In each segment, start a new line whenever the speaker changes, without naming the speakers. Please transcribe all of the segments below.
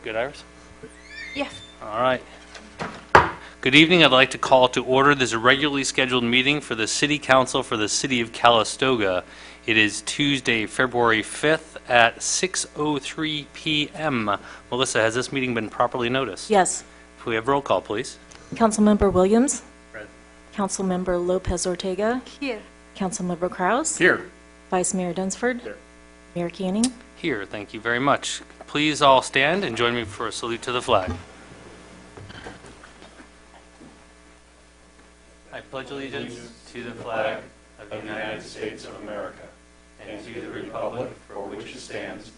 Good, Iris?
Yes.
All right. Good evening. I'd like to call to order this regularly scheduled meeting for the City Council for the City of Calistoga. It is Tuesday, February 5th at 6:03 p.m. Melissa, has this meeting been properly noticed?
Yes.
If we have roll call, please.
Councilmember Williams?
Present.
Councilmember Lopez Ortega?
Here.
Councilmember Kraus?
Here.
Vice Mayor Dunsford?
Here.
Mayor Canning?
Here, thank you very much. Please all stand and join me for a salute to the flag. I pledge allegiance to the flag of the United States of America and to the republic for which it stands,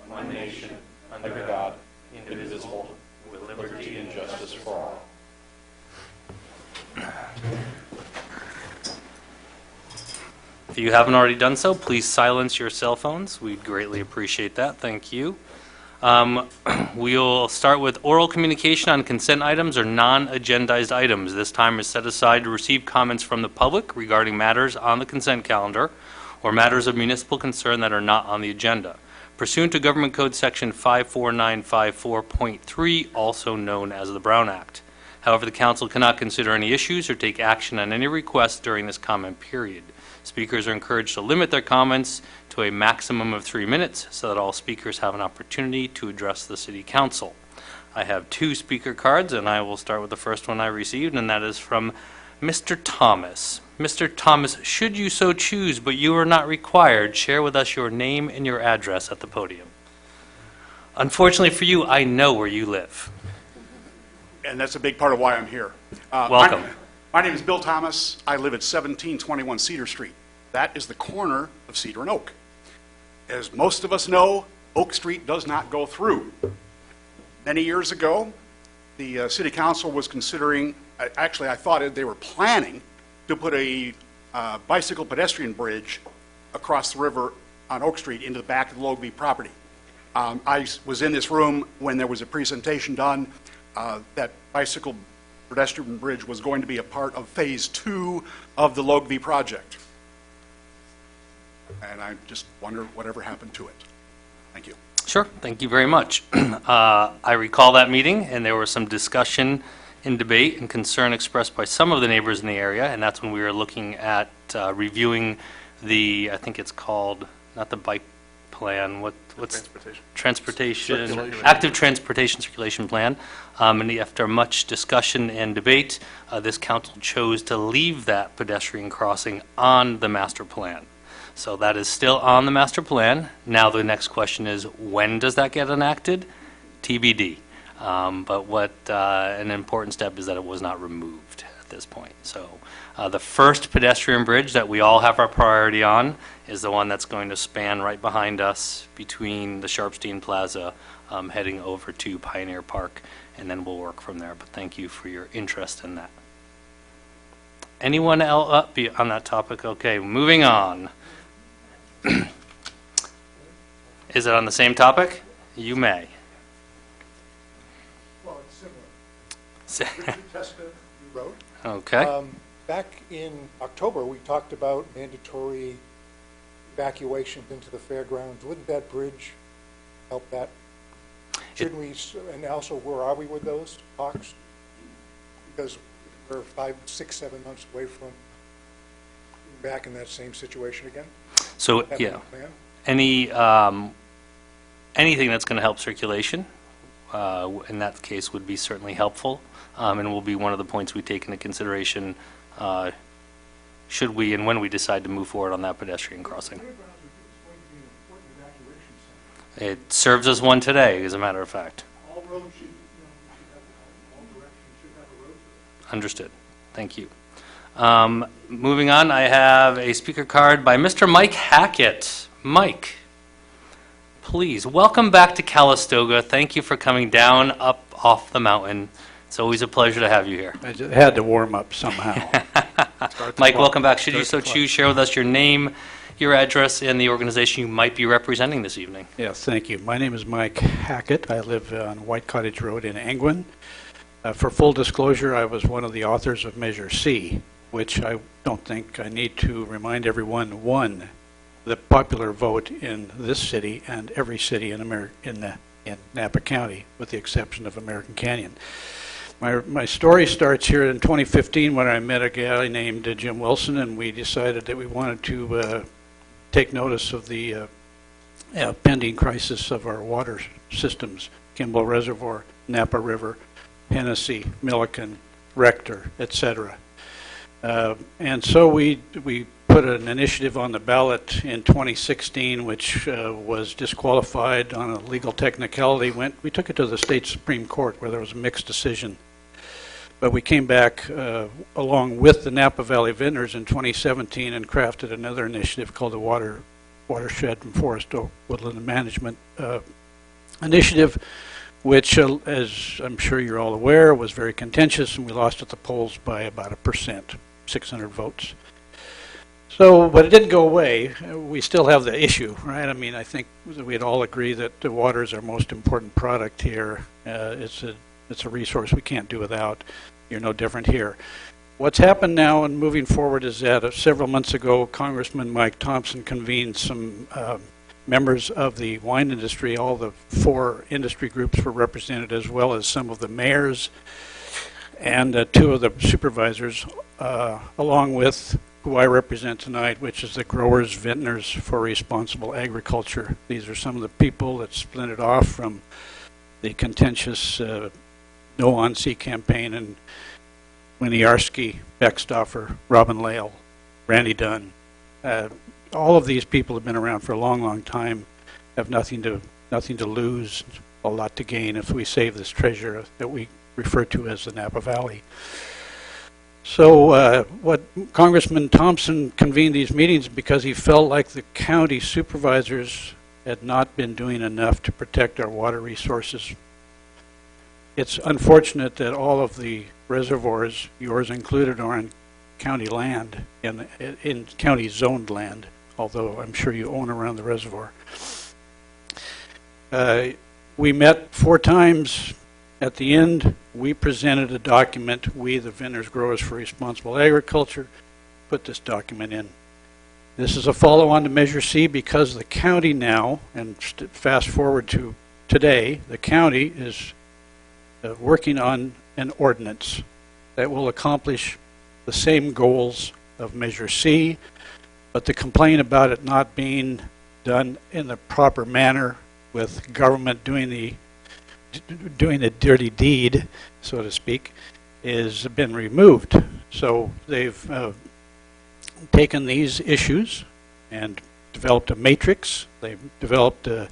one nation, under God, indivisible, with liberty and justice for all. If you haven't already done so, please silence your cell phones. We'd greatly appreciate that. Thank you. We'll start with oral communication on consent items or non-agendized items. This time is set aside to receive comments from the public regarding matters on the consent calendar or matters of municipal concern that are not on the agenda. Pursuant to Government Code Section 54954.3, also known as the Brown Act. However, the Council cannot consider any issues or take action on any requests during this comment period. Speakers are encouraged to limit their comments to a maximum of 3 minutes so that all speakers have an opportunity to address the City Council. I have 2 speaker cards, and I will start with the first one I received, and that is from Mr. Thomas. Mr. Thomas, should you so choose, but you are not required, share with us your name and your address at the podium. Unfortunately for you, I know where you live.
And that's a big part of why I'm here.
Welcome.
My name is Bill Thomas. I live at 1721 Cedar Street. That is the corner of Cedar and Oak. As most of us know, Oak Street does not go through. Many years ago, the City Council was considering, actually I thought they were planning to put a bicycle pedestrian bridge across the river on Oak Street into the back of the Logue property. I was in this room when there was a presentation done. That bicycle pedestrian bridge was going to be a part of phase 2 of the Logue project. And I just wonder whatever happened to it. Thank you.
Sure, thank you very much. I recall that meeting, and there was some discussion and debate and concern expressed by some of the neighbors in the area, and that's when we were looking at reviewing the, I think it's called, not the bike plan, what's transportation, active transportation circulation plan. And after much discussion and debate, this council chose to leave that pedestrian crossing on the master plan. So that is still on the master plan. Now the next question is, when does that get enacted? TBD. But what an important step is that it was not removed at this point. So the first pedestrian bridge that we all have our priority on is the one that's going to span right behind us between the Sharpstein Plaza heading over to Pioneer Park, and then we'll work from there. But thank you for your interest in that. Anyone else on that topic? Okay, moving on. Is it on the same topic? You may.
Well, it's similar. Richard Testa, you wrote.
Okay.
Back in October, we talked about mandatory evacuations into the fairgrounds. Wouldn't that bridge help that? Shouldn't we, and also where are we with those talks? Because we're 5, 6, 7 months away from back in that same situation again.
So, yeah, anything that's going to help circulation, in that case, would be certainly helpful, and will be one of the points we take into consideration should we and when we decide to move forward on that pedestrian crossing. It serves as one today, as a matter of fact.
All roads should, all directions should have a road.
Understood. Thank you. Moving on, I have a speaker card by Mr. Mike Hackett. Mike, please, welcome back to Calistoga. Thank you for coming down, up, off the mountain. It's always a pleasure to have you here.
I just had to warm up somehow.
Mike, welcome back. Should you so choose, share with us your name, your address, and the organization you might be representing this evening.
Yes, thank you. My name is Mike Hackett. I live on White Cottage Road in Angwin. For full disclosure, I was one of the authors of Measure C, which I don't think I need to remind everyone won the popular vote in this city and every city in in Napa County, with the exception of American Canyon. My story starts here in 2015 when I met a guy named Jim Wilson, and we decided that we wanted to take notice of the pending crisis of our water systems, Kimball Reservoir, Napa River, Hennessy, Milliken, Rector, etc. And so we put an initiative on the ballot in 2016, which was disqualified on a legal technicality. We took it to the state Supreme Court, where there was a mixed decision. But we came back along with the Napa Valley Vintners in 2017 and crafted another initiative called the Watershed and Forest Woodland Management Initiative, which, as I'm sure you're all aware, was very contentious, and we lost at the polls by about 1%, 600 votes. So, but it didn't go away. We still have the issue, right? I mean, I think we'd all agree that the water is our most important product here. It's a resource we can't do without. You're no different here. What's happened now and moving forward is that several months ago, Congressman Mike Thompson convened some members of the wine industry. All the 4 industry groups were represented, as well as some of the mayors and 2 of the supervisors, along with who I represent tonight, which is the Growers Vintners for Responsible Agriculture. These are some of the people that splintered off from the contentious No on Sea campaign, and Winnie Yarsky, Beckstoffer, Robin Lale, Randy Dunn. All of these people have been around for a long, long time, have nothing to lose, a lot to gain if we save this treasure that we refer to as the Napa Valley. So what Congressman Thompson convened these meetings because he felt like the county supervisors had not been doing enough to protect our water resources. It's unfortunate that all of the reservoirs, yours included, are on county land, in county zoned land, although I'm sure you own around the reservoir. We met 4 times. At the end, we presented a document, we, the Vintners Growers for Responsible Agriculture, put this document in. This is a follow-on to Measure C because the county now, and fast forward to today, the county is working on an ordinance that will accomplish the same goals of Measure C, but the complaint about it not being done in the proper manner, with government doing the dirty deed, so to speak, has been removed. So they've taken these issues and developed a matrix. They've developed a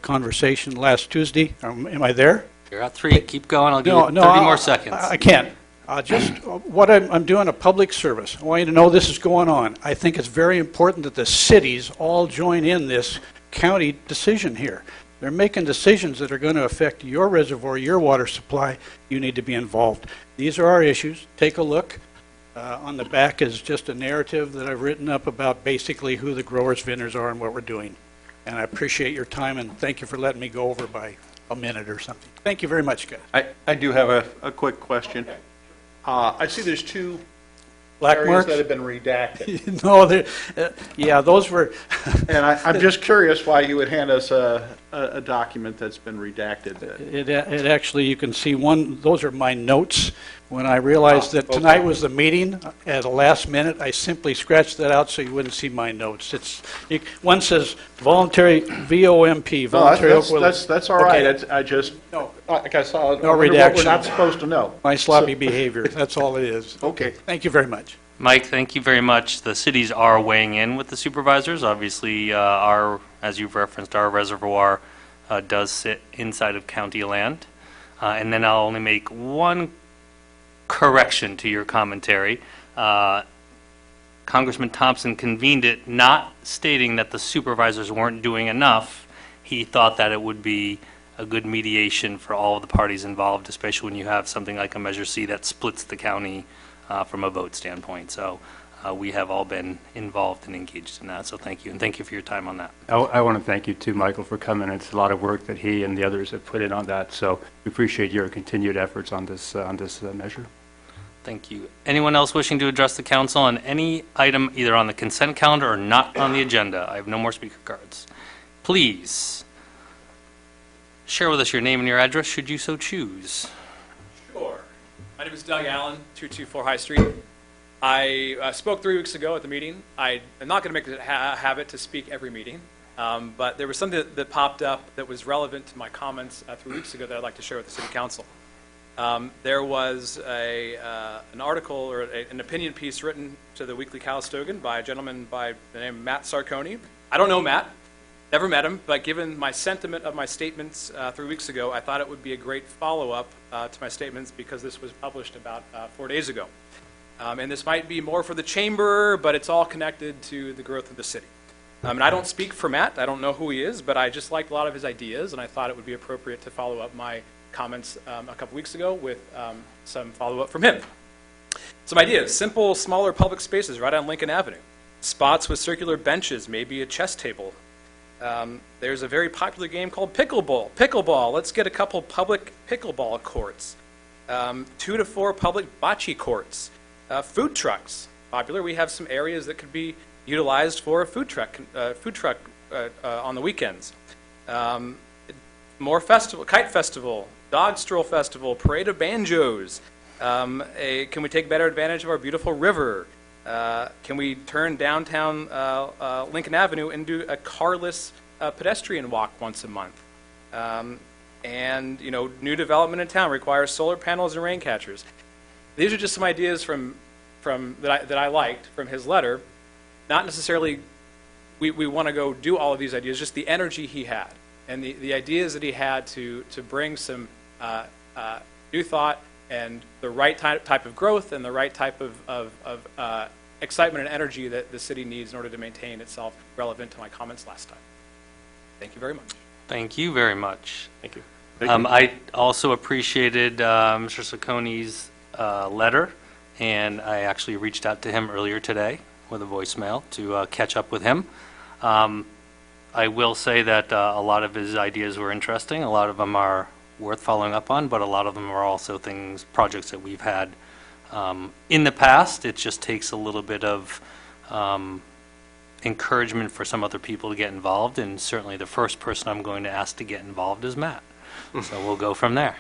conversation last Tuesday. Am I there?
You're at 3. Keep going. I'll give you 30 more seconds.
I can't. I'm doing a public service. I want you to know this is going on. I think it's very important that the cities all join in this county decision here. They're making decisions that are going to affect your reservoir, your water supply. You need to be involved. These are our issues. Take a look. On the back is just a narrative that I've written up about basically who the Growers Vintners are and what we're doing. And I appreciate your time, and thank you for letting me go over by a minute or something. Thank you very much, guys.
I do have a quick question. I see there's 2
Black
areas
marks?
that have been redacted.
No, yeah, those were.
And I'm just curious why you would hand us a document that's been redacted.
It actually, you can see those are my notes. When I realized that tonight was the meeting, at the last minute, I simply scratched that out so you wouldn't see my notes. One says voluntary, VOMP, voluntary.
That's all right.
Okay.
I just,
No.
like I saw,
No
what
redaction.
we're not supposed to know.
My sloppy behavior, that's all it is.
Okay.
Thank you very much.
Mike, thank you very much. The cities are weighing in with the supervisors. Obviously, as you've referenced, our reservoir does sit inside of county land. And then I'll only make one correction to your commentary. Congressman Thompson convened it not stating that the supervisors weren't doing enough. He thought that it would be a good mediation for all of the parties involved, especially when you have something like a Measure C that splits the county from a vote standpoint. So we have all been involved and engaged in that. So thank you, and thank you for your time on that.
I want to thank you too, Michael, for coming. It's a lot of work that he and the others have put in on that. So we appreciate your continued efforts on this measure.
Thank you. Anyone else wishing to address the council on any item either on the consent calendar or not on the agenda? I have no more speaker cards. Please. share with us your name and your address, should you so choose.
Sure. My name is Doug Allen, 224 High Street. I spoke 3 weeks ago at the meeting. I am not going to make it a habit to speak every meeting, but there was something that popped up that was relevant to my comments 3 weeks ago that I'd like to share with the City Council. There was an article or an opinion piece written to the Weekly Calistogan by a gentleman by the name of Matt Sarconi. I don't know Matt, never met him, but given my sentiment of my statements 3 weeks ago, I thought it would be a great follow-up to my statements because this was published about 4 days ago. And this might be more for the chamber, but it's all connected to the growth of the city. And I don't speak for Matt. I don't know who he is, but I just liked a lot of his ideas, and I thought it would be appropriate to follow up my comments a couple weeks ago with some follow-up from him. Some ideas: simple, smaller public spaces right on Lincoln Avenue. Spots with circular benches, maybe a chess table. There's a very popular game called pickleball. Pickleball, let's get a couple public pickleball courts. 2 to 4 public bocce courts. Food trucks, popular. We have some areas that could be utilized for a food truck on the weekends. More festival, kite festival, dog stroll festival, parade of banjos. Can we take better advantage of our beautiful river? Can we turn downtown Lincoln Avenue into a carless pedestrian walk once a month? And new development in town requires solar panels and rain catchers. These are just some ideas from that I liked from his letter. Not necessarily we want to go do all of these ideas, just the energy he had and the ideas that he had to bring some new thought and the right type of growth and the right type of excitement and energy that the city needs in order to maintain itself relevant to my comments last time. Thank you very much.
Thank you very much.
Thank you.
I also appreciated Mr. Sacconi's letter, and I actually reached out to him earlier today with a voicemail to catch up with him. I will say that a lot of his ideas were interesting. A lot of them are worth following up on, but a lot of them are also projects that we've had in the past. It just takes a little bit of encouragement for some other people to get involved, and certainly the first person I'm going to ask to get involved is Matt. So we'll go from there.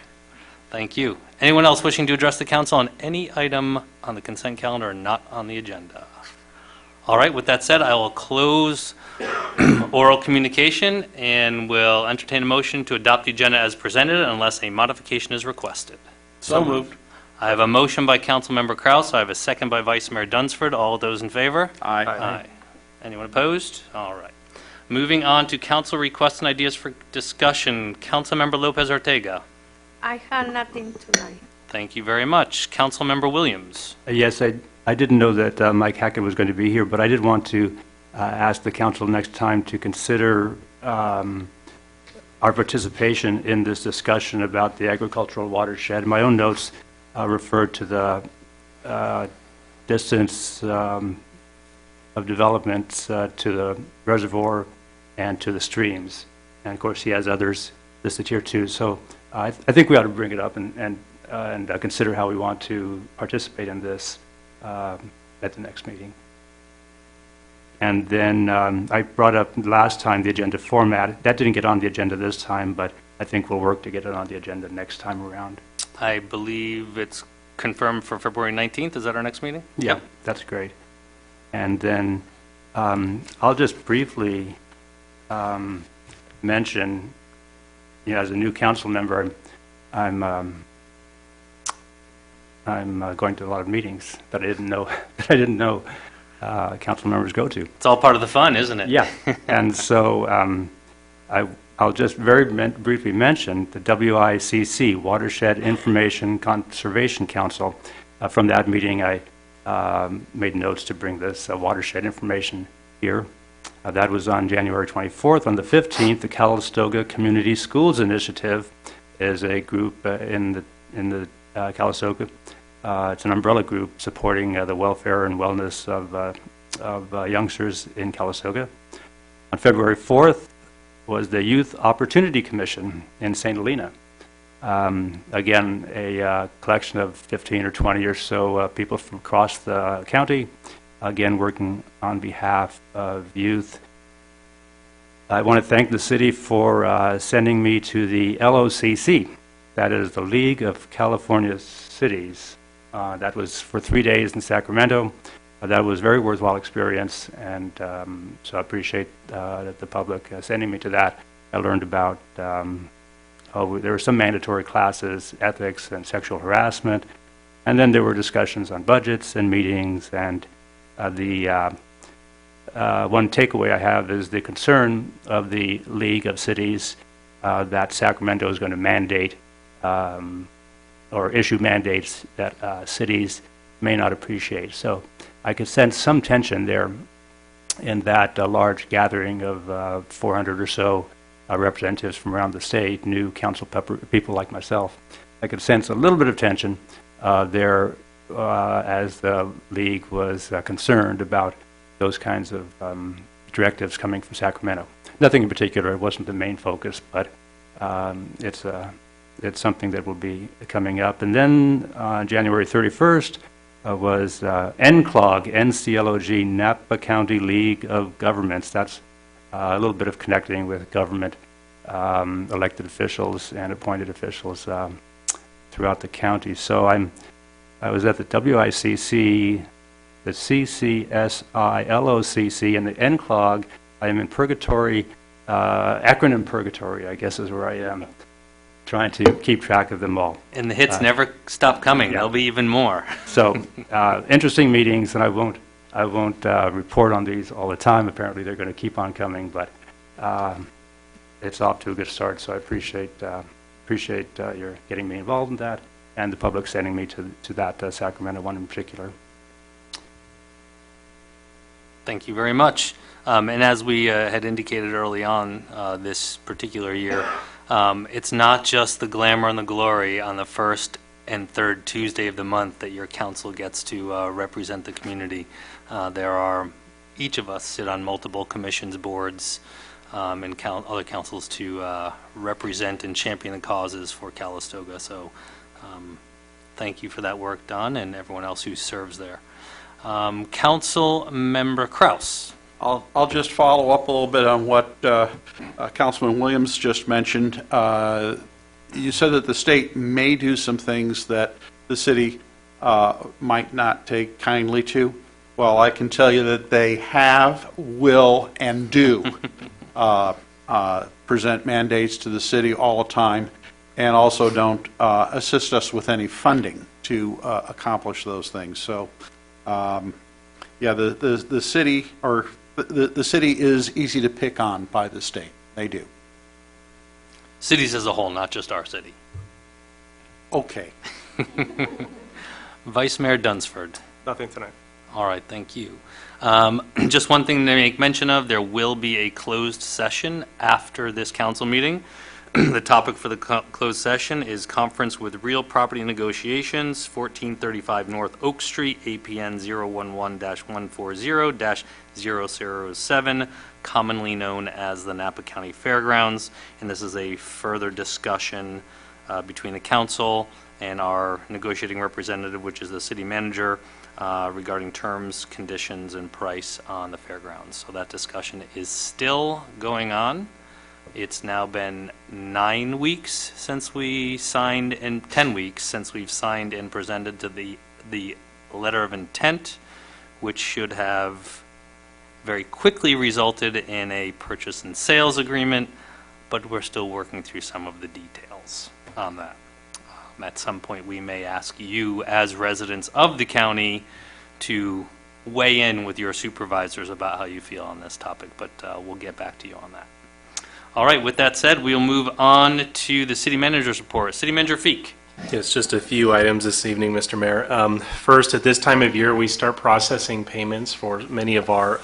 Thank you. Anyone else wishing to address the council on any item on the consent calendar or not on the agenda? All right, with that said, I will close oral communication and will entertain a motion to adopt the agenda as presented unless a modification is requested.
So moved.
I have a motion by Councilmember Kraus. I have a second by Vice Mayor Dunsford. All those in favor?
Aye.
Aye. Anyone opposed? All right. Moving on to council requests and ideas for discussion. Councilmember Lopez Ortega.
I have nothing tonight.
Thank you very much. Councilmember Williams.
Yes, I didn't know that Mike Hackett was going to be here, but I did want to ask the council next time to consider our participation in this discussion about the agricultural watershed. My own notes refer to the distance of development to the reservoir and to the streams. And of course, he has others listed here too. So I think we ought to bring it up and consider how we want to participate in this at the next meeting. And then I brought up last time the agenda format. That didn't get on the agenda this time, but I think we'll work to get it on the agenda next time around.
I believe it's confirmed for February 19th. Is that our next meeting?
Yeah, that's great. And then I'll just briefly mention, as a new council member, I'm going to a lot of meetings that I didn't know council members go to.
It's all part of the fun, isn't it?
Yeah, and so I'll just very briefly mention the WICC, Watershed Information Conservation Council. From that meeting, I made notes to bring this watershed information here. That was on January 24th. On the 15th, the Calistoga Community Schools Initiative is a group in the Calistoga. It's an umbrella group supporting the welfare and wellness of youngsters in Calistoga. On February 4th was the Youth Opportunity Commission in St. Helena. Again, a collection of 15 or 20 or so people from across the county, again working on behalf of youth I want to thank the city for sending me to the LOCC. That is the League of California Cities. That was for 3 days in Sacramento. That was a very worthwhile experience, and so I appreciate the public sending me to that. I learned about, there were some mandatory classes, ethics and sexual harassment, and then there were discussions on budgets and meetings, and the one takeaway I have is the concern of the League of Cities that Sacramento is going to mandate or issue mandates that cities may not appreciate. So I could sense some tension there in that large gathering of 400 or so representatives from around the state, new council people like myself. I could sense a little bit of tension there as the league was concerned about those kinds of directives coming from Sacramento. Nothing in particular, it wasn't the main focus, but it's something that will be coming up. And then on January 31st was NCLOG, NCLOG, Napa County League of Governments. That's a little bit of connecting with government, elected officials and appointed officials throughout the county. So I was at the WICC, the CCSI, LOCC, and the NCLOG. I am in purgatory, acronym purgatory, I guess is where I am, trying to keep track of them all.
And the hits never stop coming.
Yeah.
There'll be even more.
So interesting meetings, and I won't report on these all the time. Apparently they're going to keep on coming, but it's off to a good start, so I appreciate your getting me involved in that, and the public sending me to that Sacramento one in particular.
Thank you very much. And as we had indicated early on this particular year, it's not just the glamour and the glory on the first and third Tuesday of the month that your council gets to represent the community. Each of us sit on multiple commissions, boards, and other councils to represent and champion the causes for Calistoga. So thank you for that work done, and everyone else who serves there. Council Member Kraus.
I'll just follow up a little bit on what Councilman Williams just mentioned. You said that the state may do some things that the city might not take kindly to. Well, I can tell you that they have, will, and do present mandates to the city all the time, and also don't assist us with any funding to accomplish those things. So, yeah, the city or the city is easy to pick on by the state. They do.
Cities as a whole, not just our city.
Okay.
Vice Mayor Dunsford.
Nothing tonight.
All right, thank you. Just one thing to make mention of, there will be a closed session after this council meeting. The topic for the closed session is Conference with Real Property Negotiations, 1435 North Oak Street, APN 011-140-007, commonly known as the Napa County Fairgrounds. And this is a further discussion between the council and our negotiating representative, which is the city manager, regarding terms, conditions, and price on the fairgrounds. So that discussion is still going on. It's now been 9 weeks since we signed, and 10 weeks since we've signed and presented to the letter of intent, which should have very quickly resulted in a purchase and sales agreement, but we're still working through some of the details on that. At some point, we may ask you, as residents of the county, to weigh in with your supervisors about how you feel on this topic, but we'll get back to you on that. All right, with that said, we'll move on to the city manager's report. City Manager Feek.
Yes, just a few items this evening, Mr. Mayor. First, at this time of year, we start processing payments for many of our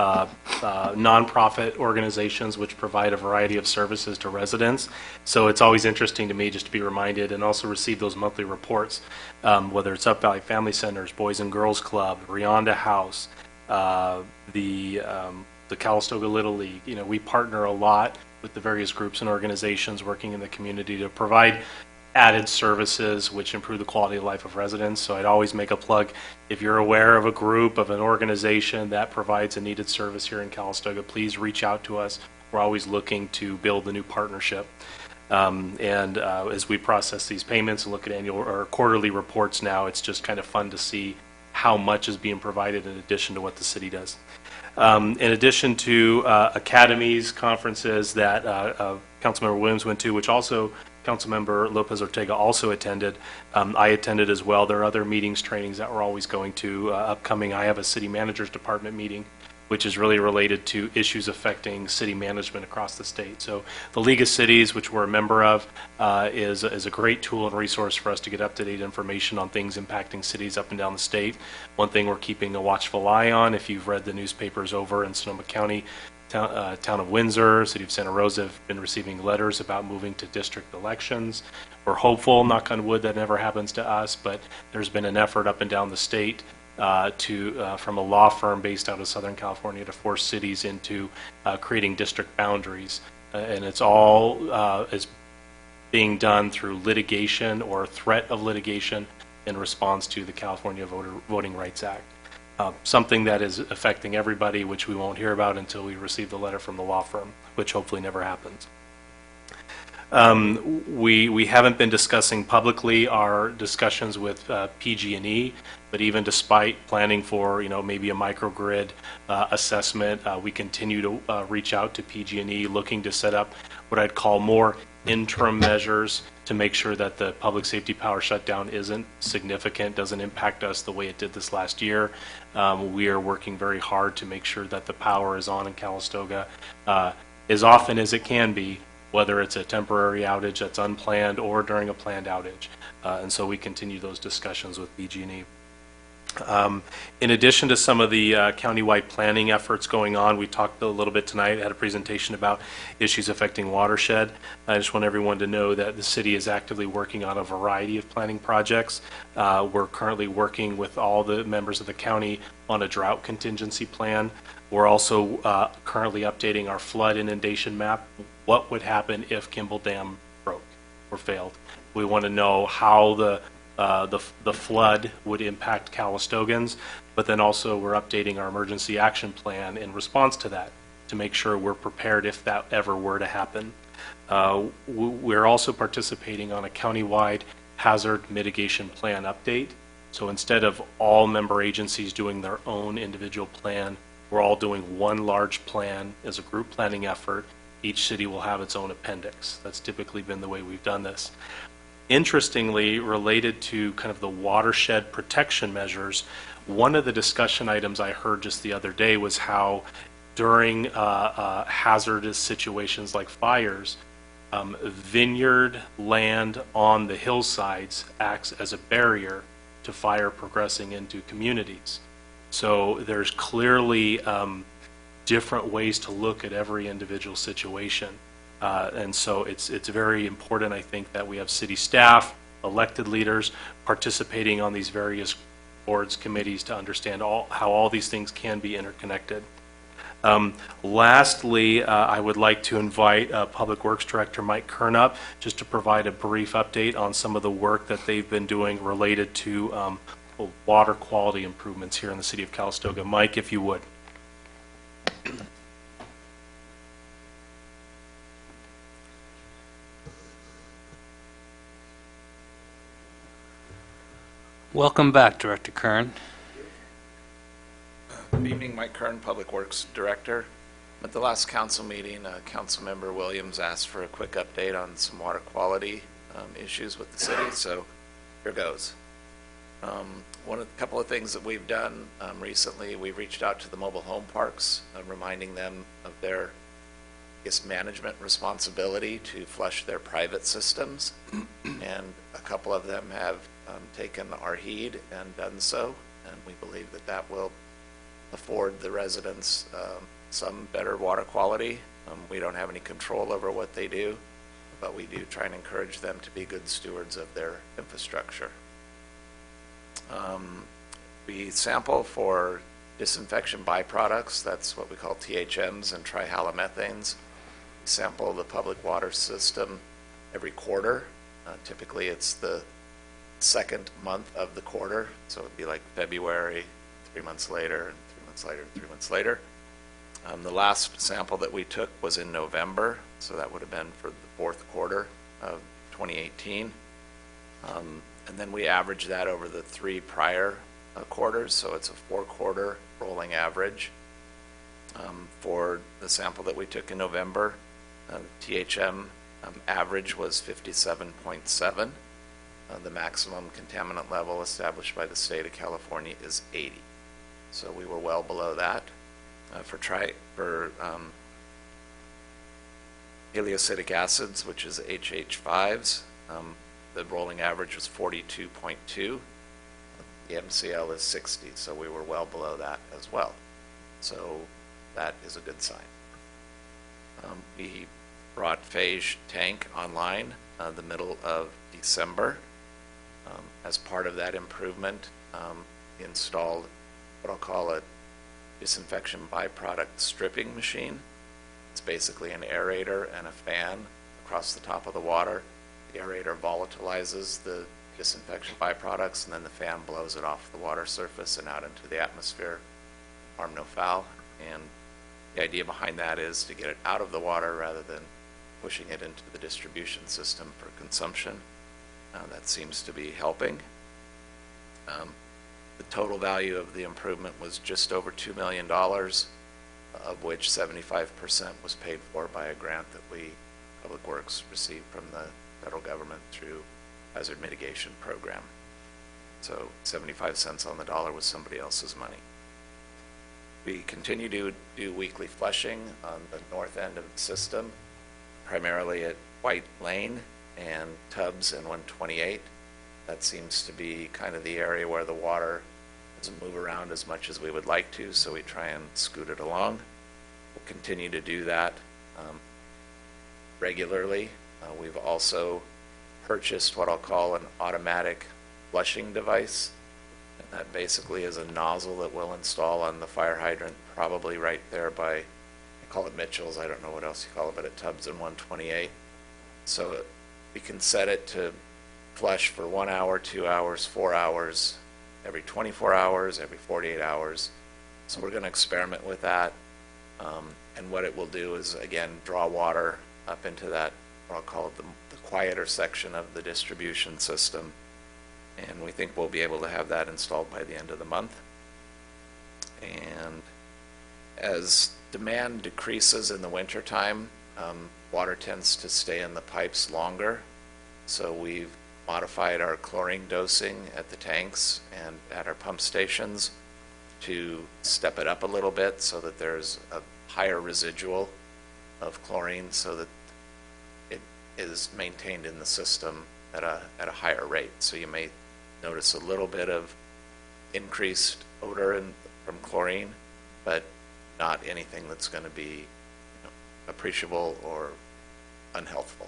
nonprofit organizations which provide a variety of services to residents. So it's always interesting to me just to be reminded and also receive those monthly reports, whether it's Up Valley Family Centers, Boys and Girls Club, Rionda House, the Calistoga Little League. You know, we partner a lot with the various groups and organizations working in the community to provide added services which improve the quality of life of residents. So I'd always make a plug. If you're aware of a group, of an organization that provides a needed service here in Calistoga, please reach out to us. we're always looking to build a new partnership. And as we process these payments and look at annual or quarterly reports now, it's just kind of fun to see how much is being provided in addition to what the city does. In addition to academies, conferences that Councilmember Williams went to, which also Councilmember Lopez Ortega also attended, I attended as well. There are other meetings, trainings that we're always going to. Upcoming, I have a city manager's department meeting, which is really related to issues affecting city management across the state. So the League of Cities, which we're a member of, is a great tool and resource for us to get up-to-date information on things impacting cities up and down the state. One thing we're keeping a watchful eye on, if you've read the newspapers over in Sonoma County, Town of Windsor, City of Santa Rosa have been receiving letters about moving to district elections. We're hopeful, knock on wood, that never happens to us, but there's been an effort up and down the state from a law firm based out of Southern California to force cities into creating district boundaries. And it's all is being done through litigation or threat of litigation in response to the California Voting Rights Act. Something that is affecting everybody, which we won't hear about until we receive the letter from the law firm, which hopefully never happens. We haven't been discussing publicly our discussions with PG&E, but even despite planning for maybe a microgrid assessment, we continue to reach out to PG&E, looking to set up what I'd call more interim measures to make sure that the public safety power shutdown isn't significant, doesn't impact us the way it did this last year. We are working very hard to make sure that the power is on in Calistoga as often as it can be, whether it's a temporary outage that's unplanned or during a planned outage. And so we continue those discussions with PG&E. In addition to some of the countywide planning efforts going on, we talked a little bit tonight, had a presentation about issues affecting watershed. I just want everyone to know that the city is actively working on a variety of planning projects. We're currently working with all the members of the county on a drought contingency plan. We're also currently updating our flood inundation map. What would happen if Kimball Dam broke or failed? We want to know how the flood would impact Calistogans, but then also we're updating our emergency action plan in response to that to make sure we're prepared if that ever were to happen. We're also participating on a countywide hazard mitigation plan update. So instead of all member agencies doing their own individual plan, we're all doing one large plan as a group planning effort. Each city will have its own appendix. That's typically been the way we've done this. Interestingly, related to kind of the watershed protection measures, one of the discussion items I heard just the other day was how during hazardous situations like fires, vineyard land on the hillsides acts as a barrier to fire progressing into communities. So there's clearly different ways to look at every individual situation. And so it's very important, I think, that we have city staff, elected leaders participating on these various boards, committees to understand how all these things can be interconnected. Lastly, I would like to invite Public Works Director Mike Kern up just to provide a brief update on some of the work that they've been doing related to water quality improvements here in the city of Calistoga. Mike, if you would.
Welcome back, Director Kern.
Good evening, Mike Kern, Public Works Director. At the last council meeting, Councilmember Williams asked for a quick update on some water quality issues with the city, so here goes. A couple of things that we've done recently, we've reached out to the mobile home parks, reminding them of their management responsibility to flush their private systems, and a couple of them have taken our heed and done so, and we believe that that will afford the residents some better water quality. We don't have any control over what they do, but we do try and encourage them to be good stewards of their infrastructure. We sample for disinfection byproducts, that's what we call THMs and trihalomethanes. We sample the public water system every quarter. Typically it's the second month of the quarter, so it'd be like February, 3 months later, and 3 months later, and 3 months later. The last sample that we took was in November, so that would have been for the fourth quarter of 2018. And then we average that over the 3 prior quarters, so it's a 4-quarter rolling average. For the sample that we took in November, THM average was 57.7. The maximum contaminant level established by the state of California is 80. So we were well below that. For heliacidic acids, which is HH5s, the rolling average was 42.2. The MCL is 60, so we were well below that as well. So that is a good sign. We brought Phage Tank online the middle of December. As part of that improvement, installed what I'll call a disinfection byproduct stripping machine. It's basically an aerator and a fan across the top of the water. The aerator volatilizes the disinfection byproducts, and then the fan blows it off the water surface and out into the atmosphere, harm no foul. And the idea behind that is to get it out of the water rather than pushing it into the distribution system for consumption. That seems to be helping. The total value of the improvement was just over $2 million, of which 75% was paid for by a grant that Public Works, received from the federal government through Hazard Mitigation Program. So 75 cents on the dollar was somebody else's money. We continue to do weekly flushing on the north end of the system, primarily at White Lane and Tubbs and 128. That seems to be kind of the area where the water doesn't move around as much as we would like to, so we try and scoot it along. We'll continue to do that regularly. We've also purchased what I'll call an automatic flushing device. And that basically is a nozzle that we'll install on the fire hydrant, probably right there by, I call it Mitchell's, I don't know what else you call it, but at Tubbs and 128. So we can set it to flush for 1 hour, 2 hours, 4 hours, every 24 hours, every 48 hours. So we're going to experiment with that. And what it will do is, again, draw water up into that, what I'll call the quieter section of the distribution system. And we think we'll be able to have that installed by the end of the month. And as demand decreases in the wintertime, water tends to stay in the pipes longer. So we've modified our chlorine dosing at the tanks and at our pump stations to step it up a little bit so that there's a higher residual of chlorine so that it is maintained in the system at a higher rate. So you may notice a little bit of increased odor from chlorine, but not anything that's going to be appreciable or unhealthful.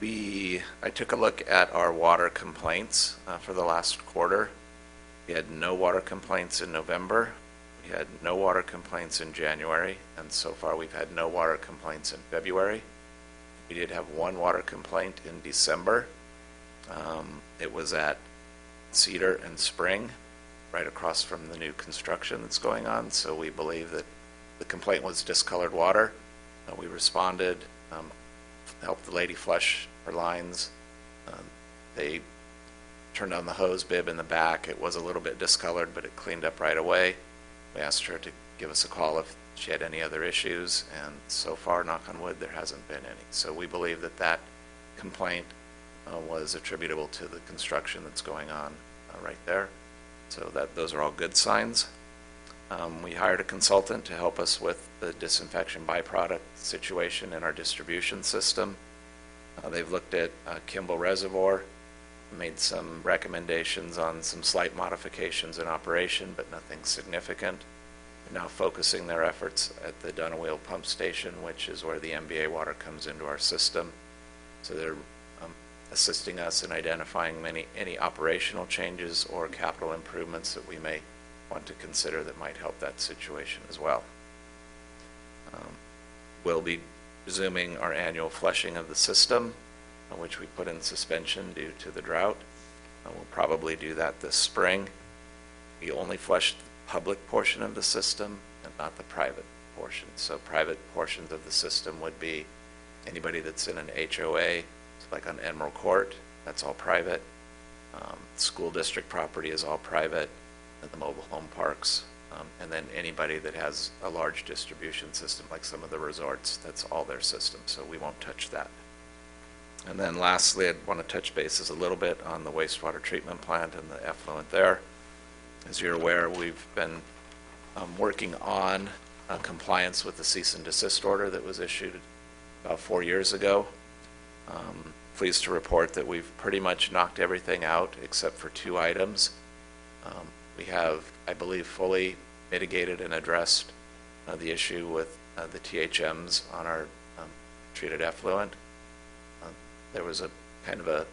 I took a look at our water complaints for the last quarter. We had no water complaints in November. We had no water complaints in January, and so far we've had no water complaints in February. We did have 1 water complaint in December. It was at Cedar and Spring, right across from the new construction that's going on, so we believe that the complaint was discolored water. We responded, helped the lady flush her lines. They turned on the hose bib in the back. It was a little bit discolored, but it cleaned up right away. We asked her to give us a call if she had any other issues, and so far, knock on wood, there hasn't been any. So we believe that that complaint was attributable to the construction that's going on right there. So those are all good signs. We hired a consultant to help us with the disinfection byproduct situation in our distribution system. They've looked at Kimball Reservoir, made some recommendations on some slight modifications in operation, but nothing significant. They're now focusing their efforts at the Dunawheel Pump Station, which is where the MBA water comes into our system. So they're assisting us in identifying any operational changes or capital improvements that we may want to consider that might help that situation as well. We'll be resuming our annual flushing of the system, which we put in suspension due to the drought. We'll probably do that this spring. We only flushed public portion of the system and not the private portion. So private portions of the system would be anybody that's in an HOA, like on Emerald Court, that's all private. School district property is all private, and the mobile home parks. And then anybody that has a large distribution system, like some of the resorts, that's all their system, so we won't touch that. And then lastly, I'd want to touch bases a little bit on the wastewater treatment plant and the effluent there. As you're aware, we've been working on compliance with the cease and desist order that was issued about 4 years ago. Pleased to report that we've pretty much knocked everything out except for 2 items. We have, I believe, fully mitigated and addressed the issue with the THMs on our treated effluent. There was a kind of a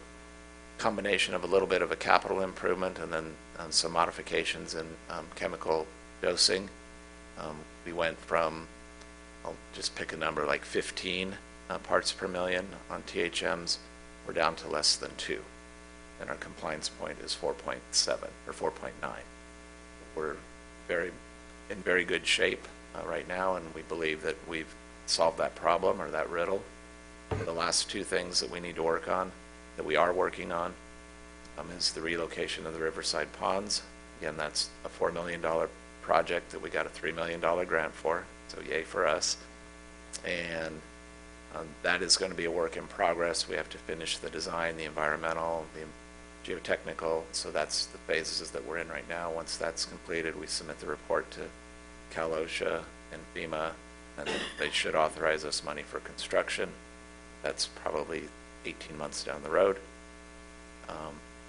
combination of a little bit of a capital improvement and then some modifications in chemical dosing. We went from, I'll just pick a number, like 15 parts per million on THMs. We're down to less than 2. And our compliance point is 4.7 or 4.9. We're in very good shape right now, and we believe that we've solved that problem or that riddle. The last 2 things that we need to work on, that we are working on, is the relocation of the Riverside Ponds. Again, that's a $4 million project that we got a $3 million grant for, so yay for us. And that is going to be a work in progress. We have to finish the design, the environmental, the geotechnical, so that's the phases that we're in right now. Once that's completed, we submit the report to Cal OSHA and FEMA, and they should authorize us money for construction. That's probably 18 months down the road.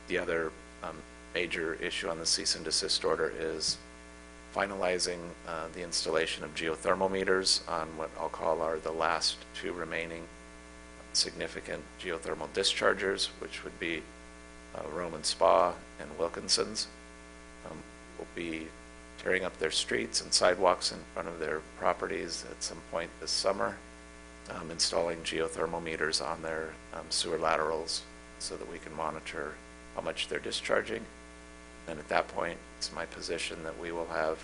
The other major issue on the cease and desist order is finalizing the installation of geothermal meters on what I'll call are the last 2 remaining significant geothermal dischargers, which would be Roman Spa and Wilkinson's. We'll be tearing up their streets and sidewalks in front of their properties at some point this summer, installing geothermal meters on their sewer laterals so that we can monitor how much they're discharging. And at that point, it's my position that we will have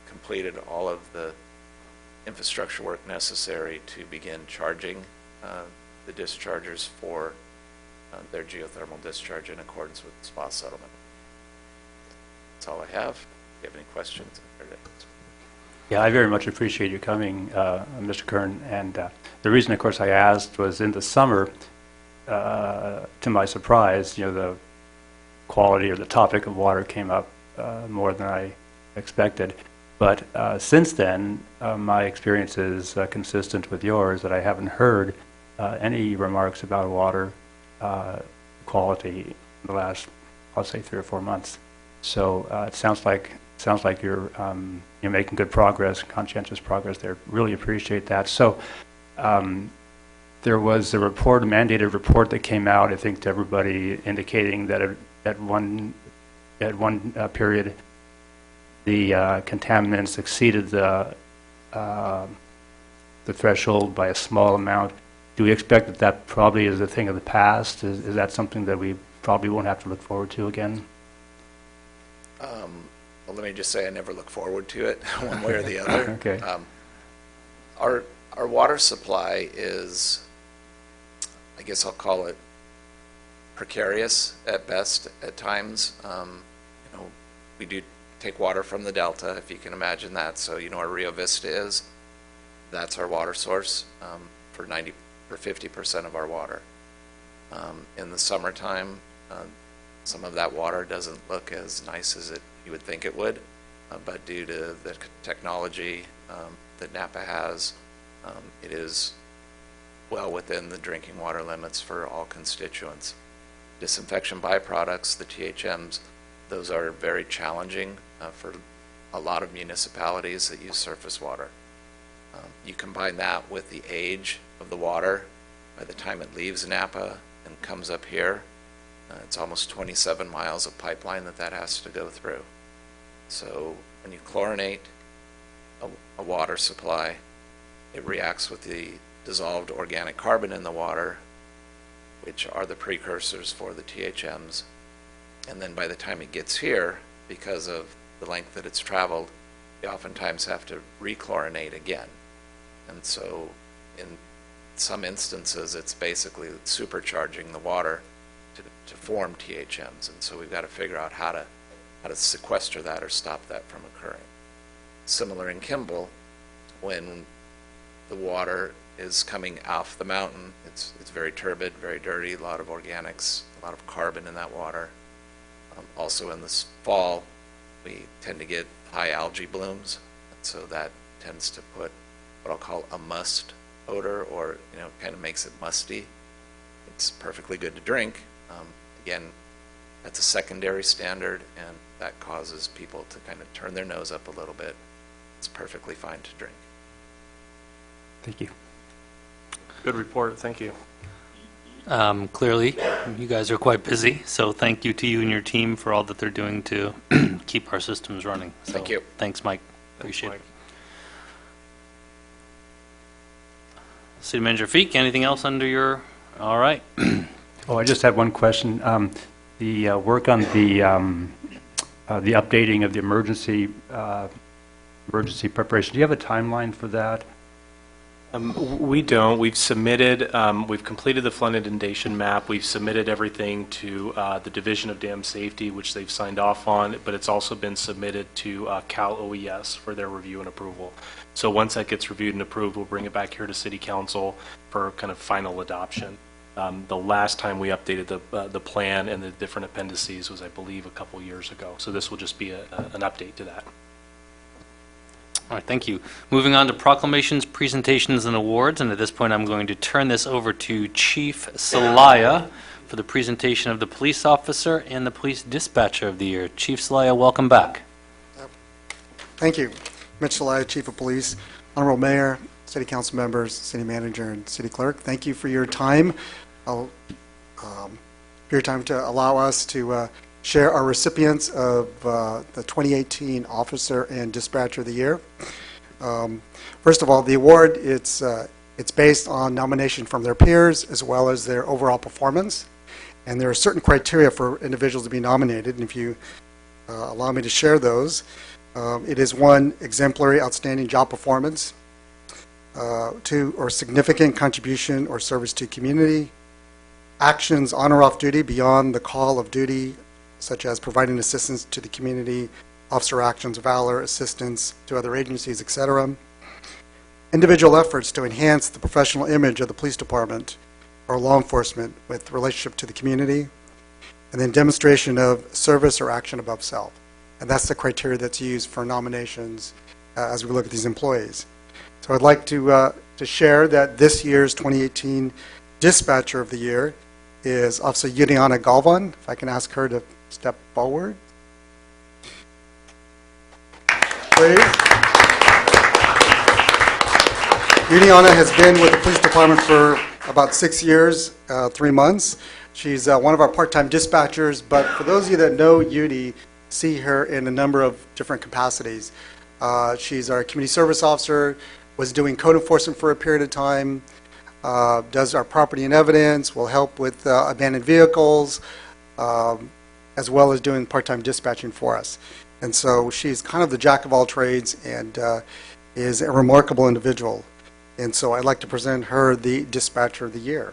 completed all of the infrastructure work necessary to begin charging the dischargers for their geothermal discharge in accordance with the SPA settlement. That's all I have. If you have any questions, I'm here to answer.
Yeah, I very much appreciate you coming, Mr. Kern. And the reason, of course, I asked was in the summer, to my surprise, the quality or the topic of water came up more than I expected. But since then, my experience is consistent with yours, that I haven't heard any remarks about water quality in the last, I'll say, 3 or 4 months. So it sounds like you're making good progress, conscientious progress there. Really appreciate that. So there was a report, a mandated report that came out, I think, to everybody, indicating that at one period, the contaminants exceeded the threshold by a small amount. Do we expect that probably is a thing of the past? Is that something that we probably won't have to look forward to again?
Well, let me just say I never look forward to it one way or the other.
Okay.
Our water supply is, I guess I'll call it precarious at best at times. We do take water from the Delta, if you can imagine that. So where Rio Vista is, that's our water source for 50% of our water. In the summertime, some of that water doesn't look as nice as you would think it would, but due to the technology that Napa has, it is well within the drinking water limits for all constituents. Disinfection byproducts, the THMs, those are very challenging for a lot of municipalities that use surface water. You combine that with the age of the water, by the time it leaves Napa and comes up here, it's almost 27 miles of pipeline that has to go through. So when you chlorinate a water supply, it reacts with the dissolved organic carbon in the water, which are the precursors for the THMs. And then by the time it gets here, because of the length that it's traveled, they oftentimes have to rechlorinate again. And so in some instances, it's basically supercharging the water to form THMs. And so we've got to figure out how to sequester that or stop that from occurring. Similar in Kimball, when the water is coming off the mountain, it's very turbid, very dirty, a lot of organics, a lot of carbon in that water. Also in this fall, we tend to get high algae blooms, and so that tends to put what I'll call a must odor, or kind of makes it musty. It's perfectly good to drink. Again, that's a secondary standard, and that causes people to kind of turn their nose up a little bit. It's perfectly fine to drink.
Thank you.
Good report, thank you.
Clearly, you guys are quite busy, so thank you to you and your team for all that they're doing to keep our systems running. So,
Thank you.
Thanks, Mike. Appreciate
Mike.
it. City Manager Feek, anything else under your, all right.
Oh, I just had one question. The work on the updating of the emergency preparation, do you have a timeline for that?
We don't. We've submitted, we've completed the flood inundation map. We've submitted everything to the Division of Dam Safety, which they've signed off on, but it's also been submitted to Cal OES for their review and approval. So once that gets reviewed and approved, we'll bring it back here to City Council for kind of final adoption. The last time we updated the plan and the different appendices was, I believe, a couple years ago. So this will just be an update to that.
All right, thank you. Moving on to proclamations, presentations, and awards, and at this point I'm going to turn this over to Chief Celaya for the presentation of the police officer and the police dispatcher of the year. Chief Celaya, welcome back.
Thank you. Mitch Celaya, Chief of Police. Honorable Mayor, City Council members, City Manager, and City Clerk, thank you for your time. For your time to allow us to share our recipients of the 2018 Officer and Dispatcher of the Year. First of all, the award, it's based on nomination from their peers as well as their overall performance. And there are certain criteria for individuals to be nominated, and if you allow me to share those, it is 1, exemplary outstanding job performance, 2, or significant contribution or service to community, actions on or off duty beyond the call of duty, such as providing assistance to the community, officer actions of valor, assistance to other agencies, etc. Individual efforts to enhance the professional image of the police department or law enforcement with relationship to the community, and then demonstration of service or action above self. And that's the criteria that's used for nominations as we look at these employees. So I'd like to share that this year's 2018 Dispatcher of the Year is Officer Yuliana Galvan. If I can ask her to step forward, please. Yuliana has been with the police department for about 6 years, 3 months. She's one of our part-time dispatchers, but for those of you that know Yudi, see her in a number of different capacities. She's our community service officer, was doing code enforcement for a period of time, does our property and evidence, will help with abandoned vehicles, as well as doing part-time dispatching for us. And so she's kind of the jack of all trades and is a remarkable individual. And so I'd like to present her the Dispatcher of the Year.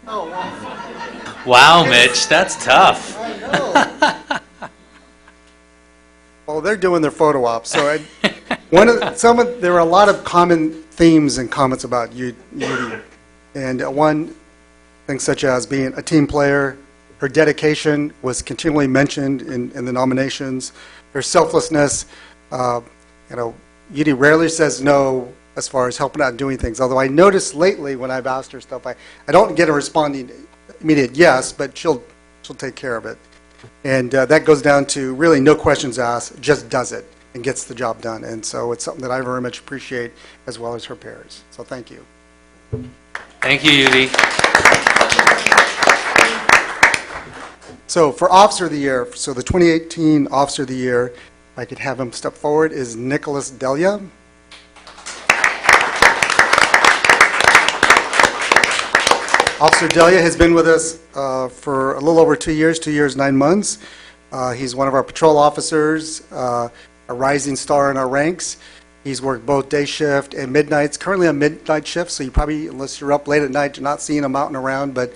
Oh, wow.
Wow, Mitch, that's tough.
I know. Well, they're doing their photo op. So there were a lot of common themes and comments about Yudi. And one thing such as being a team player, her dedication was continually mentioned in the nominations, her selflessness. Yudi rarely says no as far as helping out and doing things. Although I noticed lately when I've asked her stuff, I don't get a responding immediate yes, but she'll take care of it. And that goes down to really no questions asked, just does it. and gets the job done. And so it's something that I very much appreciate, as well as her peers. So thank you.
Thank you, Udi.
So for Officer of the Year, so the 2018 Officer of the Year, if I could have him step forward, is Nicholas Delia. Officer Delia has been with us for a little over 2 years, 2 years, 9 months. He's one of our patrol officers, a rising star in our ranks. He's worked both day shift and midnights, currently on midnight shift, so you probably, unless you're up late at night, you're not seeing him out and around, but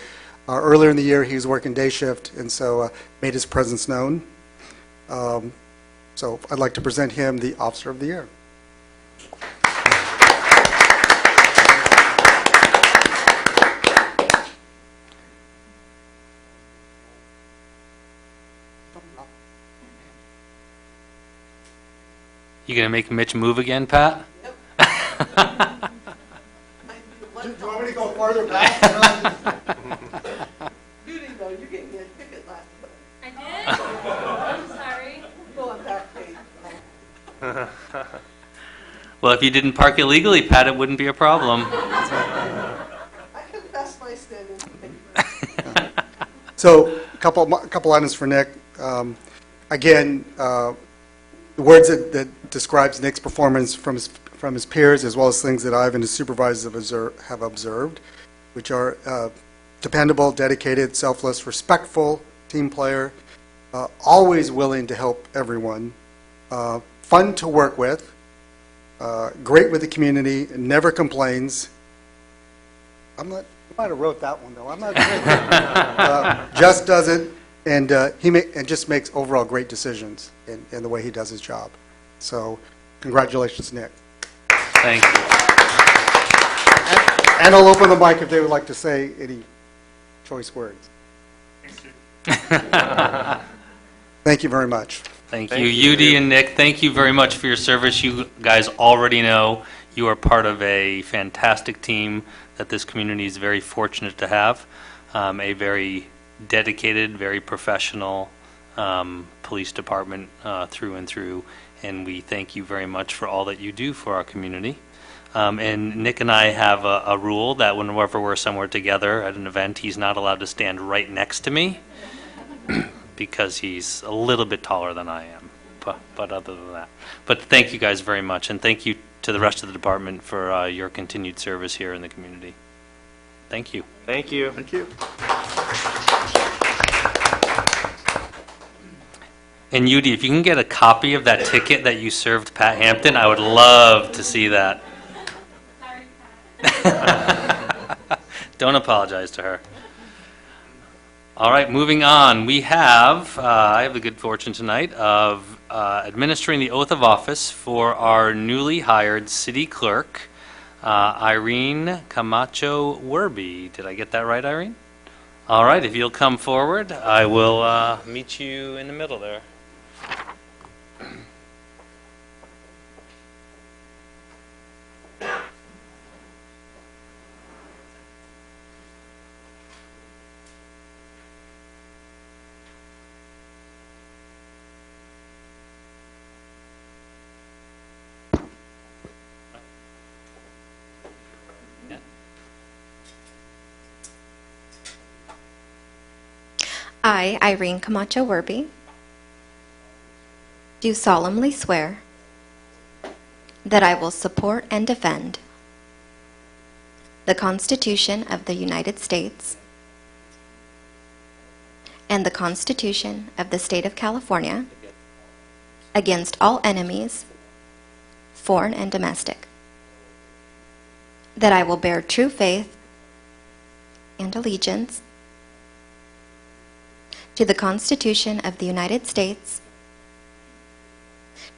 earlier in the year, he was working day shift, and so made his presence known. So I'd like to present him the Officer of the Year.
You gonna make Mitch move again, Pat?
Do you want me to go farther back?
Judy, though, you gave me a ticket last month.
I did? I'm sorry.
Go on back page.
Well, if you didn't park illegally, Pat, it wouldn't be a problem.
I confess my sin.
So a couple items for Nick. Again, the words that describes Nick's performance from his peers, as well as things that I've and his supervisors have observed, which are dependable, dedicated, selfless, respectful team player, always willing to help everyone, fun to work with, great with the community, never complains. I might have wrote that one though. I'm not sure. Just does it, and just makes overall great decisions in the way he does his job. So, congratulations, Nick.
Thank you.
And I'll open the mic if they would like to say any choice words. Thank you very much.
Thank you. Udi and Nick, thank you very much for your service. You guys already know you are part of a fantastic team that this community is very fortunate to have. A very dedicated, very professional police department through and through, and we thank you very much for all that you do for our community. And Nick and I have a rule that whenever we're somewhere together at an event, he's not allowed to stand right next to me because he's a little bit taller than I am, but other than that. But thank you guys very much, and thank you to the rest of the department for your continued service here in the community. Thank you.
Thank you.
Thank you.
And Udi, if you can get a copy of that ticket that you served Pat Hampton, I would love to see that. Don't apologize to her. All right, moving on. We have, I have the good fortune tonight of administering the oath of office for our newly hired city clerk, Irene Camacho Werby. Did I get that right, Irene? All right, if you'll come forward, I will meet you in the middle there.
I, Irene Camacho Werby, do solemnly swear that I will support and defend the Constitution of the United States and the Constitution of the State of California against all enemies, foreign and domestic, that I will bear true faith and allegiance to the Constitution of the United States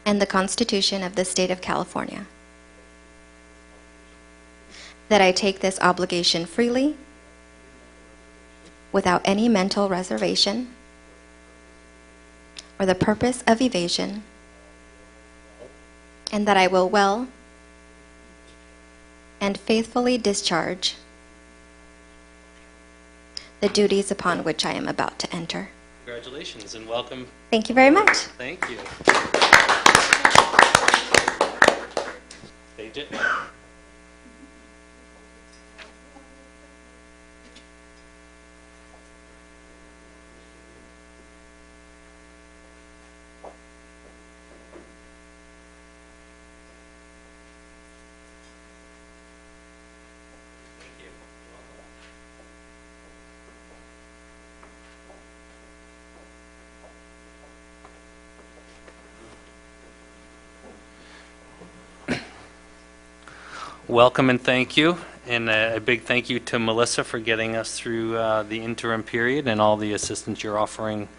and the Constitution of the State of California, that I take this obligation freely, without any mental reservation or the purpose of evasion, and that I will well and faithfully discharge the duties upon which I am about to enter.
Congratulations and welcome.
Thank you very much.
Thank you. Page it. Welcome and thank you, and a big thank you to Melissa for getting us through the interim period and all the assistance you're offering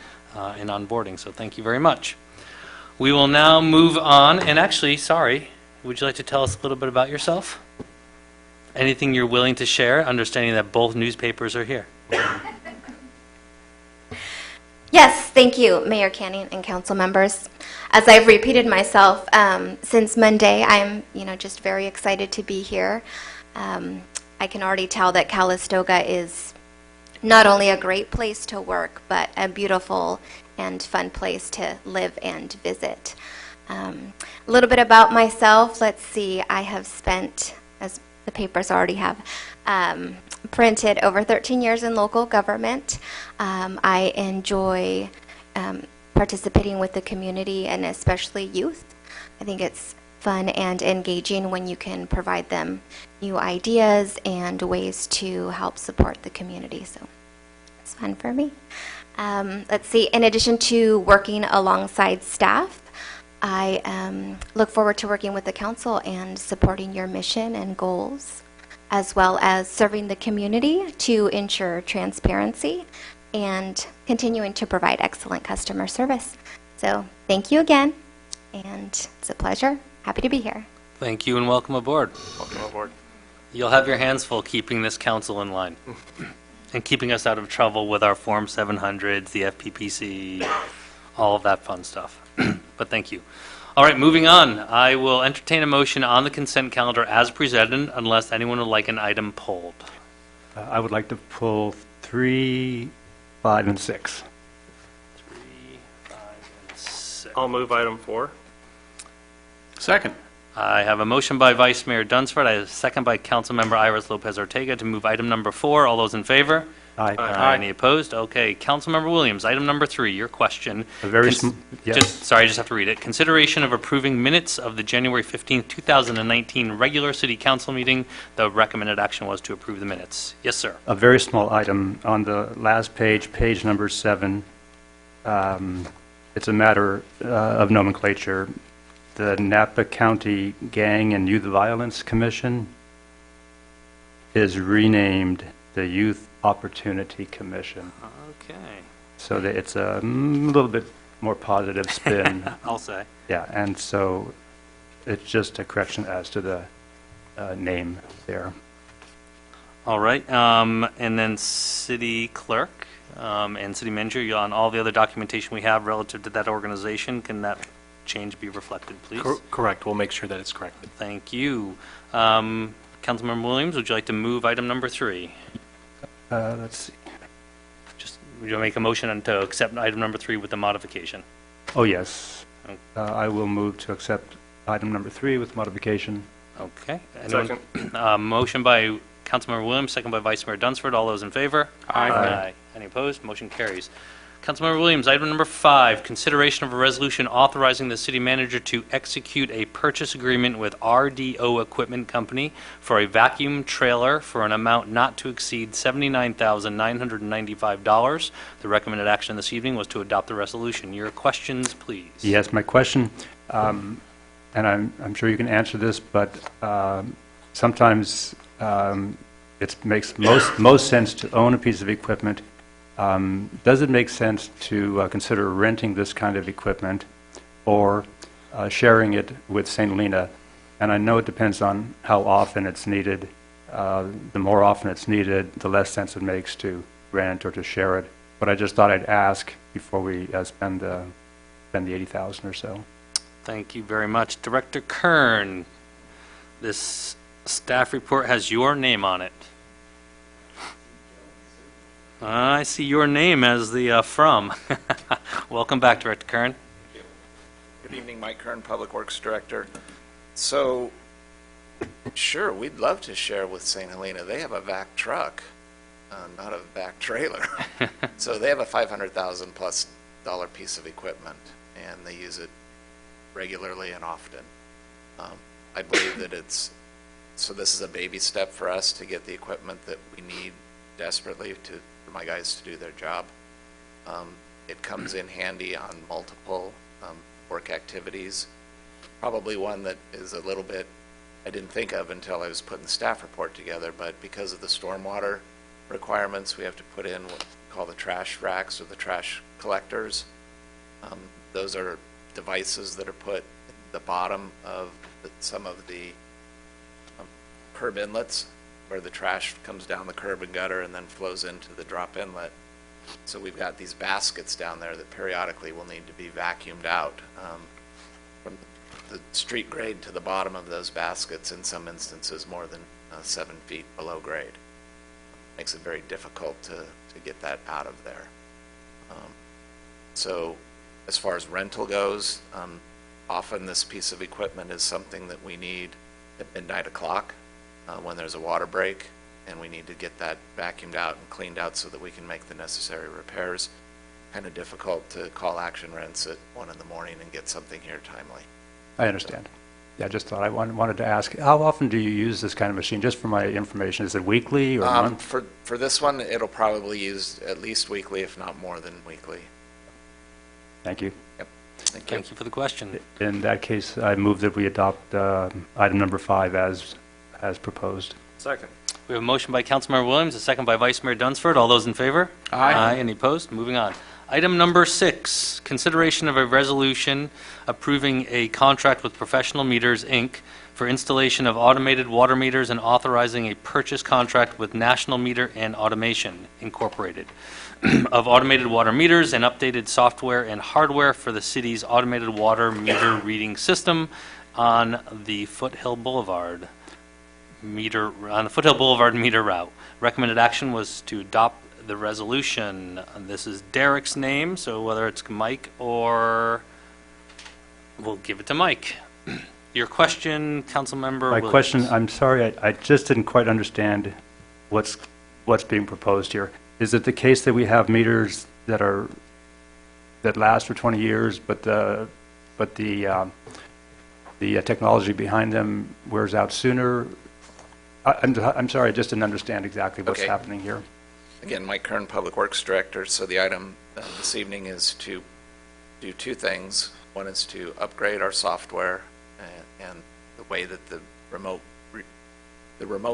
in onboarding, so thank you very much. We will now move on, and actually, sorry, would you like to tell us a little bit about yourself? Anything you're willing to share, understanding that both newspapers are here.
Yes, thank you, Mayor Canning and council members. As I've repeated myself since Monday, I'm just very excited to be here. I can already tell that Calistoga is not only a great place to work, but a beautiful and fun place to live and visit. A little bit about myself. Let's see, I have spent, as the papers already have, printed over 13 years in local government. I enjoy participating with the community and especially youth. I think it's fun and engaging when you can provide them new ideas and ways to help support the community. So it's fun for me. Let's see, in addition to working alongside staff, I look forward to working with the council and supporting your mission and goals, as well as serving the community to ensure transparency and continuing to provide excellent customer service. So thank you again, and it's a pleasure. Happy to be here.
Thank you and welcome aboard.
Welcome aboard.
You'll have your hands full keeping this council in line and keeping us out of trouble with our Form 700s, the FPPC, all of that fun stuff. But thank you. All right, moving on. I will entertain a motion on the consent calendar as presented unless anyone would like an item pulled.
I would like to pull 3, 5, and 6.
3, 5, and 6.
I'll move item 4.
Second.
I have a motion by Vice Mayor Dunsford. I have a second by Councilmember Iris Lopez Ortega to move item number 4. All those in favor?
Aye.
Any opposed? Okay. Councilmember Williams, item number 3, your question.
A very yes.
Sorry, I just have to read it. Consideration of approving minutes of the January 15th, 2019 regular city council meeting. The recommended action was to approve the minutes. Yes, sir.
A very small item on the last page, page number 7. It's a matter of nomenclature. The Napa County Gang and Youth Violence Commission is renamed the Youth Opportunity Commission.
Okay.
So that it's a little bit more positive spin.
I'll say.
Yeah, and so it's just a correction as to the name there.
All right. And then city clerk and city manager, on all the other documentation we have relative to that organization, can that change be reflected, please?
Correct. We'll make sure that it's corrected.
Thank you. Councilmember Williams, would you like to move item number 3?
Let's see.
Would you make a motion to accept item number 3 with the modification?
Oh, yes. I will move to accept item number 3 with modification.
Okay.
Second.
Motion by Councilmember Williams, second by Vice Mayor Dunsford. All those in favor?
Aye.
Any opposed? Motion carries. Councilmember Williams, item number 5, consideration of a resolution authorizing the city manager to execute a purchase agreement with RDO Equipment Company for a vacuum trailer for an amount not to exceed $79,995. The recommended action this evening was to adopt the resolution. Your questions, please.
Yes, my question, and I'm sure you can answer this, but sometimes it makes most sense to own a piece of equipment. Does it make sense to consider renting this kind of equipment or sharing it with St. Helena? And I know it depends on how often it's needed. The more often it's needed, the less sense it makes to rent or to share it. But I just thought I'd ask before we spend the $80,000 or so.
Thank you very much. Director Kern, this staff report has your name on it. I see your name as the from. Welcome back, Director Kern.
Good evening, Mike Kern, Public Works Director. So Sure, we'd love to share with St. Helena. They have a vac truck, not a vac trailer. So they have a $500,000 plus piece of equipment, and they use it regularly and often. I believe that so this is a baby step for us to get the equipment that we need desperately for my guys to do their job. It comes in handy on multiple work activities. Probably one that is a little bit I didn't think of until I was putting the staff report together, but because of the stormwater requirements, we have to put in what we call the trash racks or the trash collectors. Those are devices that are put at the bottom of some of the curb inlets where the trash comes down the curb and gutter and then flows into the drop inlet. So we've got these baskets down there that periodically will need to be vacuumed out. From the street grade to the bottom of those baskets, in some instances more than 7 feet below grade. Makes it very difficult to get that out of there. So as far as rental goes, often this piece of equipment is something that we need at midnight o'clock when there's a water break, and we need to get that vacuumed out and cleaned out so that we can make the necessary repairs. Kind of difficult to call Action Rents at 1 in the morning and get something here timely.
I understand. Yeah, I just thought I wanted to ask, how often do you use this kind of machine? Just for my information, is it weekly or month?
For this one, it'll probably use at least weekly, if not more than weekly.
Thank you.
Yep. Thank you.
Thank you for the question.
In that case, I move that we adopt item number 5 as proposed.
Second.
We have a motion by Councilmember Williams, a second by Vice Mayor Dunsford. All those in favor?
Aye.
Any opposed? Moving on. Item number 6, consideration of a resolution approving a contract with Professional Meters, Inc. for installation of automated water meters and authorizing a purchase contract with National Meter and Automation, Incorporated, of automated water meters and updated software and hardware for the city's automated water meter reading system on the Foothill Boulevard meter route. Recommended action was to adopt the resolution. This is Derek's name, so whether it's Mike or we'll give it to Mike. Your question, Councilmember
My
Williams.
question, I'm sorry, I just didn't quite understand what's being proposed here. Is it the case that we have meters that last for 20 years, but the technology behind them wears out sooner? I'm sorry, I just didn't understand exactly what's
Okay.
happening here.
Again, Mike Kern, Public Works Director. So the item this evening is to do two things. One is to upgrade our software and the way that the remote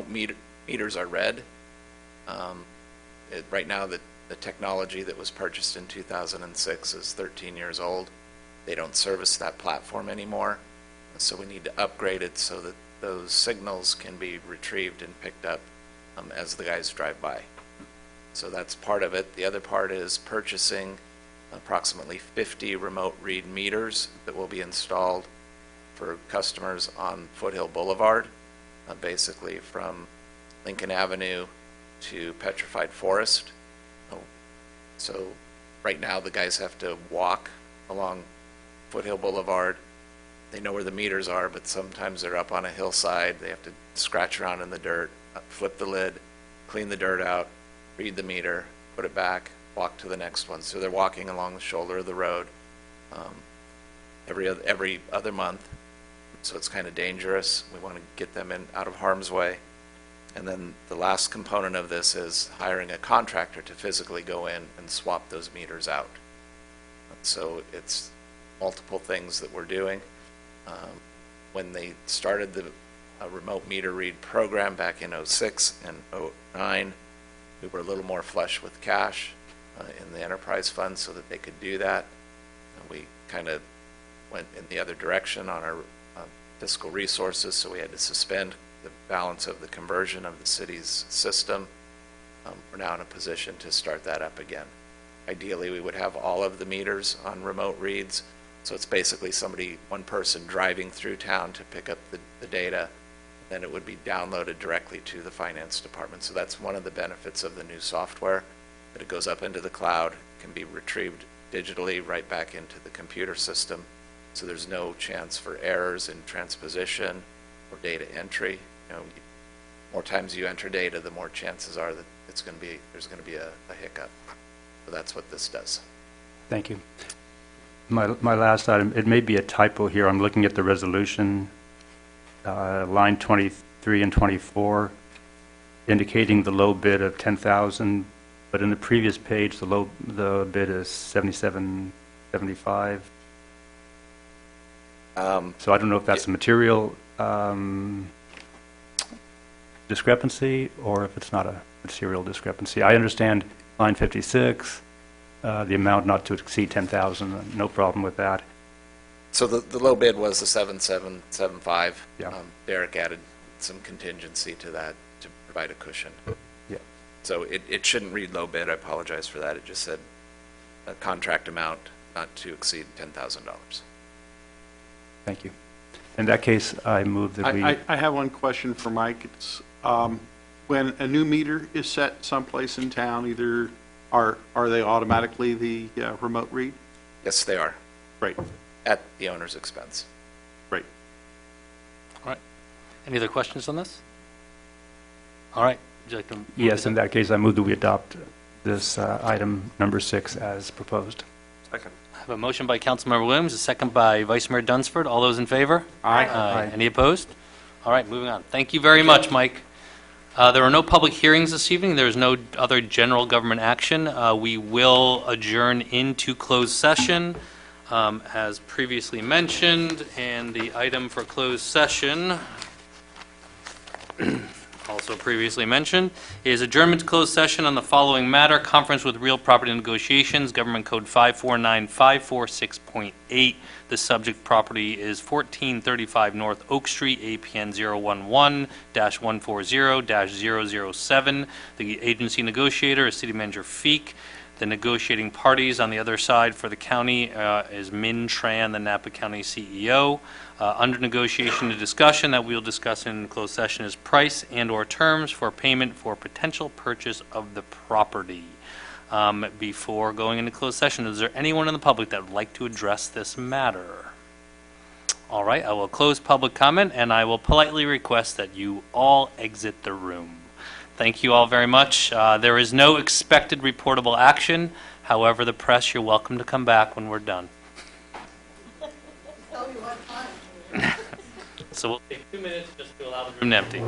meters are read. Right now, the technology that was purchased in 2006 is 13 years old. They don't service that platform anymore. So we need to upgrade it so that those signals can be retrieved and picked up as the guys drive by. So that's part of it. The other part is purchasing approximately 50 remote read meters that will be installed for customers on Foothill Boulevard, basically from Lincoln Avenue to Petrified Forest. So right now the guys have to walk along Foothill Boulevard. They know where the meters are, but sometimes they're up on a hillside. They have to scratch around in the dirt, flip the lid, clean the dirt out, read the meter, put it back, walk to the next one. So they're walking along the shoulder of the road every other month. So it's kind of dangerous. We want to get them out of harm's way. And then the last component of this is hiring a contractor to physically go in and swap those meters out. So it's multiple things that we're doing. When they started the remote meter read program back in 06 and 09, we were a little more flush with cash in the enterprise fund so that they could do that. We kind of went in the other direction on our fiscal resources, so we had to suspend the balance of the conversion of the city's system. We're now in a position to start that up again. Ideally, we would have all of the meters on remote reads, so it's basically one person driving through town to pick up the data, then it would be downloaded directly to the finance department. So that's one of the benefits of the new software, that it goes up into the cloud, can be retrieved digitally right back into the computer system. So there's no chance for errors in transposition for data entry. More times you enter data, the more chances are that there's going to be a hiccup. So that's what this does.
Thank you. My last item, it may be a typo here. I'm looking at the resolution, line 23 and 24, indicating the low bid of 10,000, but in the previous page, the bid is 77.75. So I don't know if that's a material discrepancy or if it's not a material discrepancy. I understand line 56, the amount not to exceed 10,000, no problem with that.
So the low bid was the 7775.
Yeah.
Derek added some contingency to that to provide a cushion.
Yeah.
So it shouldn't read low bid. I apologize for that. It just said a contract amount not to exceed $10,000.
Thank you. In that case, I move that we...
I have one question for Mike. It's, when a new meter is set someplace in town, either are they automatically the remote read?
Yes, they are.
Great.
At the owner's expense.
Great.
All right. Any other questions on this? All right. Would you like to?
Yes, in that case, I move that we adopt this item number 6 as proposed.
Second.
I have a motion by Councilmember Williams, a second by Vice Mayor Dunsford. All those in favor?
Aye.
Aye.
Any opposed? All right, moving on. Thank you very much, Mike. There are no public hearings this evening. There is no other general government action. We will adjourn into closed session, as previously mentioned, and the item for closed session, also previously mentioned, is adjournment to closed session on the following matter: conference with real property negotiations, Government Code 549546.8. The subject property is 1435 North Oak Street, APN 011-140-007. The agency negotiator is City Manager Feek. The negotiating parties on the other side for the county is Min Tran, the Napa County CEO. Under negotiation and discussion that we'll discuss in closed session is price and/or terms for payment for potential purchase of the property. Before going into closed session, is there anyone in the public that would like to address this matter? All right, I will close public comment, and I will politely request that you all exit the room. Thank you all very much. There is no expected reportable action. However, the press, you're welcome to come back when we're done.
Tell me what time.
So we'll take 2 minutes just to allow the room to empty.